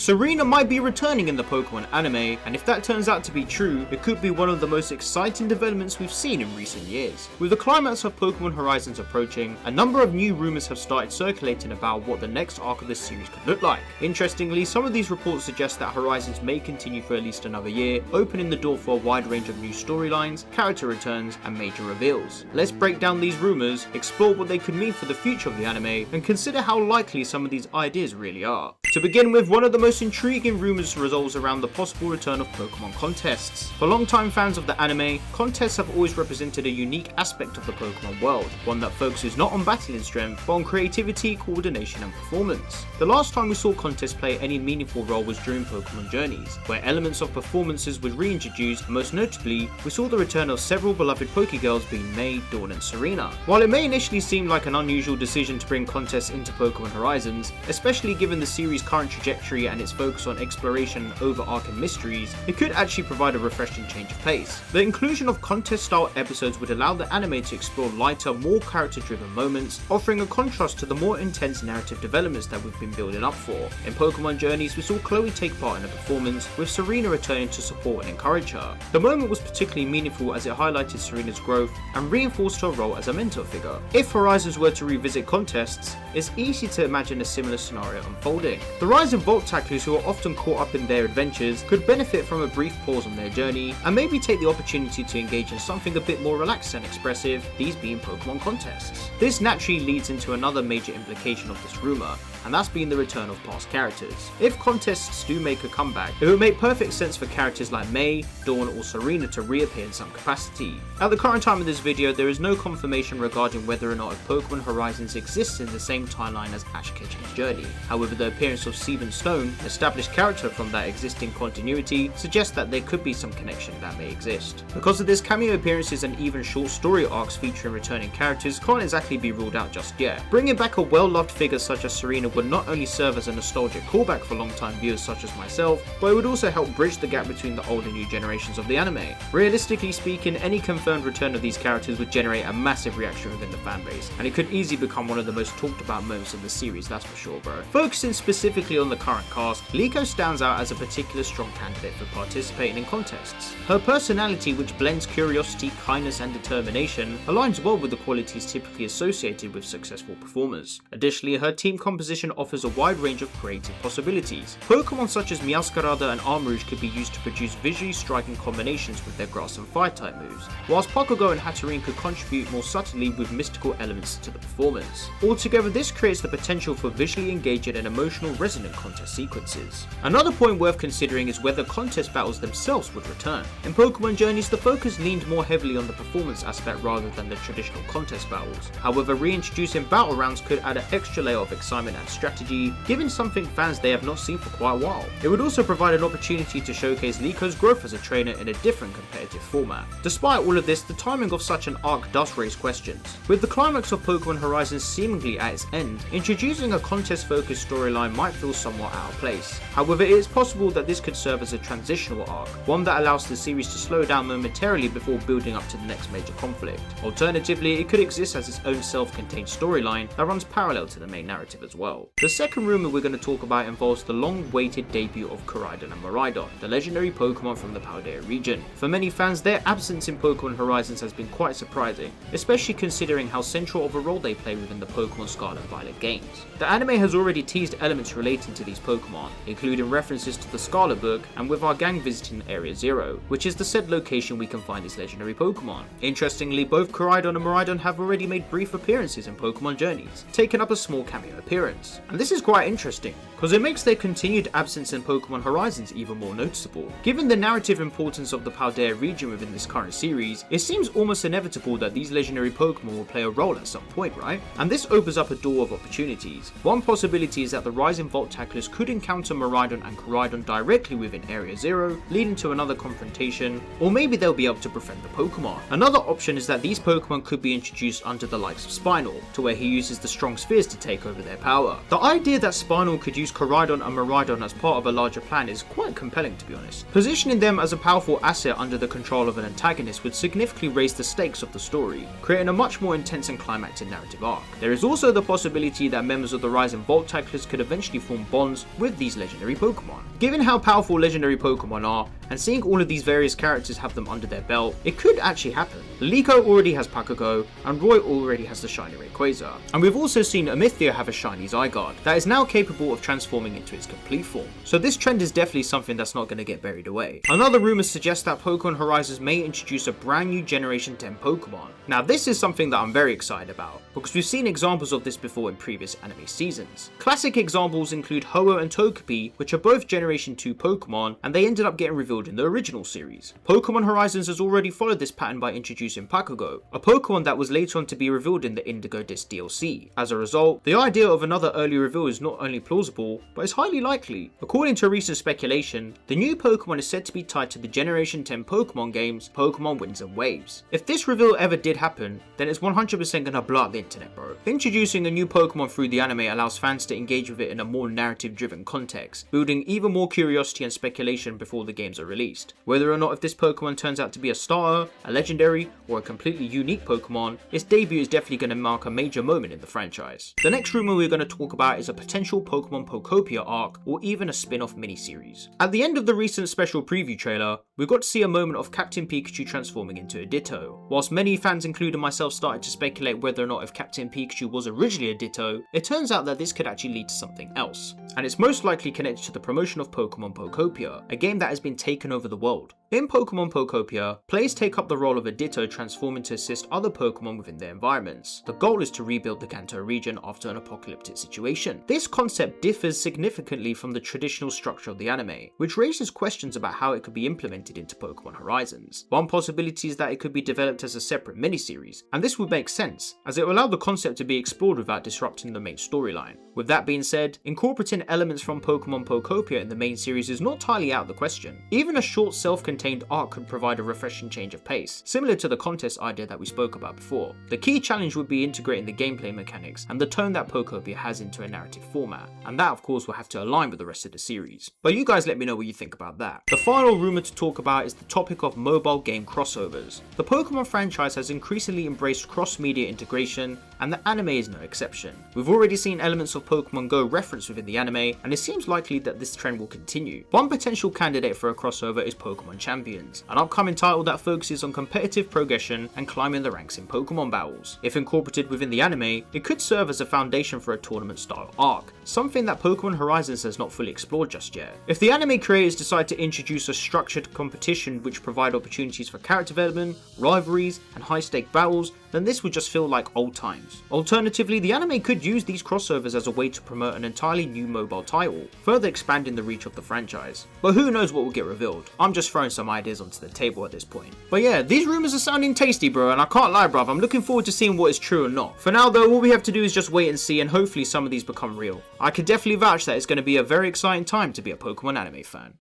Serena might be returning in the Pokemon anime, and if that turns out to be true, it could be one of the most exciting developments we've seen in recent years. With the climax of Pokemon Horizons approaching, a number of new rumours have started circulating about what the next arc of this series could look like. Interestingly, some of these reports suggest that Horizons may continue for at least another year, opening the door for a wide range of new storylines, character returns, and major reveals. Let's break down these rumours, explore what they could mean for the future of the anime, and consider how likely some of these ideas really are. To begin with, one of the most intriguing rumours revolves around the possible return of Pokemon Contests. For long-time fans of the anime, contests have always represented a unique aspect of the Pokemon world, one that focuses not on battling strength, but on creativity, coordination, and performance. The last time we saw contests play any meaningful role was during Pokemon Journeys, where elements of performances were reintroduced, and most notably, we saw the return of several beloved Pokegirls being May, Dawn, and Serena. While it may initially seem like an unusual decision to bring contests into Pokemon Horizons, especially given the series' current trajectory and its focus on exploration and overarching mysteries, it could actually provide a refreshing change of pace. The inclusion of contest-style episodes would allow the anime to explore lighter, more character-driven moments, offering a contrast to the more intense narrative developments that we've been building up for. In Pokemon Journeys, we saw Chloe take part in a performance, with Serena returning to support and encourage her. The moment was particularly meaningful as it highlighted Serena's growth and reinforced her role as a mentor figure. If Horizons were to revisit contests, it's easy to imagine a similar scenario unfolding. The rise of Vault tacklers who are often caught up in their adventures could benefit from a brief pause on their journey and maybe take the opportunity to engage in something a bit more relaxed and expressive, these being Pokemon contests. This naturally leads into another major implication of this rumour, and that's been the return of past characters. If contests do make a comeback, it would make perfect sense for characters like May, Dawn, or Serena to reappear in some capacity. At the current time of this video, there is no confirmation regarding whether or not Pokemon Horizons exists in the same timeline as Ash Ketchum's journey. However, the appearance of Steven Stone, an established character from that existing continuity, suggests that there could be some connection that may exist. Because of this, cameo appearances and even short story arcs featuring returning characters can't exactly be ruled out just yet. Bringing back a well-loved figure such as Serena would not only serve as a nostalgic callback for long-time viewers such as myself, but it would also help bridge the gap between the old and new generations of the anime. Realistically speaking, any confirmed return of these characters would generate a massive reaction within the fanbase, and it could easily become one of the most talked about moments of the series, that's for sure, bro. Focusing specifically on the current cast, Liko stands out as a particular strong candidate for participating in contests. Her personality, which blends curiosity, kindness, and determination, aligns well with the qualities typically associated with successful performers. Additionally, her team composition offers a wide range of creative possibilities. Pokemon such as Meowscarada and Armarouge could be used to produce visually striking combinations with their grass and fire type moves, whilst Pokégo and Hatterene could contribute more subtly with mystical elements to the performance. Altogether, this creates the potential for visually engaging and emotional resonant contest sequences. Another point worth considering is whether contest battles themselves would return. In Pokemon Journeys, the focus leaned more heavily on the performance aspect rather than the traditional contest battles. However, reintroducing battle rounds could add an extra layer of excitement and strategy, giving something fans they have not seen for quite a while. It would also provide an opportunity to showcase Liko's growth as a trainer in a different competitive format. Despite all of this, the timing of such an arc does raise questions. With the climax of Pokemon Horizons seemingly at its end, introducing a contest-focused storyline might feel somewhat out of place. However, it is possible that this could serve as a transitional arc, one that allows the series to slow down momentarily before building up to the next major conflict. Alternatively, it could exist as its own self-contained storyline that runs parallel to the main narrative as well. The second rumour we're going to talk about involves the long-awaited debut of Koraidon and Miraidon, the legendary Pokemon from the Paldea region. For many fans, their absence in Pokemon Horizons has been quite surprising, especially considering how central of a role they play within the Pokemon Scarlet and Violet games. The anime has already teased elements relating to these Pokemon, including references to the Scarlet book, and with our gang visiting Area Zero, which is the said location we can find these legendary Pokemon. Interestingly, both Koraidon and Miraidon have already made brief appearances in Pokemon Journeys, taking up a small cameo appearance. And this is quite interesting, because it makes their continued absence in Pokemon Horizons even more noticeable. Given the narrative importance of the Paldea region within this current series, it seems almost inevitable that these legendary Pokemon will play a role at some point, right? And this opens up a door of opportunities. One possibility is that the rising Vault tacklers could encounter Miraidon and Koraidon directly within Area Zero, leading to another confrontation, or maybe they'll be able to befriend the Pokemon. Another option is that these Pokemon could be introduced under the likes of Spinal, to where he uses the strong spheres to take over their power. The idea that Spinal could use Koraidon and Miraidon as part of a larger plan is quite compelling, to be honest. Positioning them as a powerful asset under the control of an antagonist would significantly raise the stakes of the story, creating a much more intense and climactic narrative arc. There is also the possibility that members of the Rising Vault Tacklers could eventually form bonds with these legendary Pokemon. Given how powerful legendary Pokemon are, and seeing all of these various characters have them under their belt, it could actually happen. Liko already has Pakugo, and Roy already has the Shiny Rayquaza. And we've also seen Amethio have a Shiny Zygarde that is now capable of transforming into its complete form. So this trend is definitely something that's not going to get buried away. Another rumour suggests that Pokémon Horizons may introduce a brand new Generation 10 Pokemon. Now this is something that I'm very excited about, because we've seen examples of this before in previous anime seasons. Classic examples include Ho-Oh and Togepi, which are both Generation 2 Pokemon, and they ended up getting revealed in the original series. Pokémon Horizons has already followed this pattern by introducing Pakugo, a Pokemon that was later on to be revealed in the Indigo Disc DLC. As a result, the idea of another early reveal is not only plausible, but is highly likely. According to recent speculation, the new Pokemon is said to be tied to the Generation 10 Pokemon games, Pokemon Winds and Waves. If this reveal ever did happen, then it's 100% gonna blow up the internet, bro. Introducing a new Pokemon through the anime allows fans to engage with it in a more narrative driven context, building even more curiosity and speculation before the games are released. Whether or not if this Pokemon turns out to be a starter, a legendary, or a completely unique Pokemon, its debut is definitely going to mark a major moment in the franchise. The next rumour we're going to talk about is a potential Pokemon Pokopia arc, or even a spin-off miniseries. At the end of the recent special preview trailer, we got to see a moment of Captain Pikachu transforming into a Ditto. Whilst many fans, including myself, started to speculate whether or not if Captain Pikachu was originally a Ditto, it turns out that this could actually lead to something else. And it's most likely connected to the promotion of Pokemon Pokopia, a game that has been taken over the world. In Pokemon Pokopia, players take up the role of a Ditto transforming to assist other Pokemon within their environments. The goal is to rebuild the Kanto region after an apocalyptic situation. This concept differs significantly from the traditional structure of the anime, which raises questions about how it could be implemented into Pokemon Horizons. One possibility is that it could be developed as a separate miniseries, and this would make sense, as it will allow the concept to be explored without disrupting the main storyline. With that being said, incorporating elements from Pokemon Pokopia in the main series is not entirely out of the question. Even a short self-contained arc could provide a refreshing change of pace, similar to the contest idea that we spoke about before. The key challenge would be integrating the gameplay mechanics and the tone that Pokopia has into a narrative format, and that of course will have to align with the rest of the series. But you guys let me know what you think about that. The final rumour to talk about is the topic of mobile game crossovers. The Pokemon franchise has increasingly embraced cross-media integration, and the anime is no exception. We've already seen elements of Pokemon Go referenced within the anime, and it seems likely that this trend will continue. One potential candidate for a crossover is Pokémon Champions, an upcoming title that focuses on competitive progression and climbing the ranks in Pokemon battles. If incorporated within the anime, it could serve as a foundation for a tournament-style arc, something that Pokemon Horizons has not fully explored just yet. If the anime creators decide to introduce a structured competition which provide opportunities for character development, rivalries, and high-stake battles, then this would just feel like old times. Alternatively, the anime could use these crossovers as a way to promote an entirely new mobile title, further expanding the reach of the franchise. But who knows what will get revealed? I'm just throwing some ideas onto the table at this point. But yeah, these rumours are sounding tasty, bro, and I can't lie, bruv, I'm looking forward to seeing what is true or not. For now though, all we have to do is just wait and see, and hopefully some of these become real. I could definitely vouch that it's going to be a very exciting time to be a Pokemon anime fan.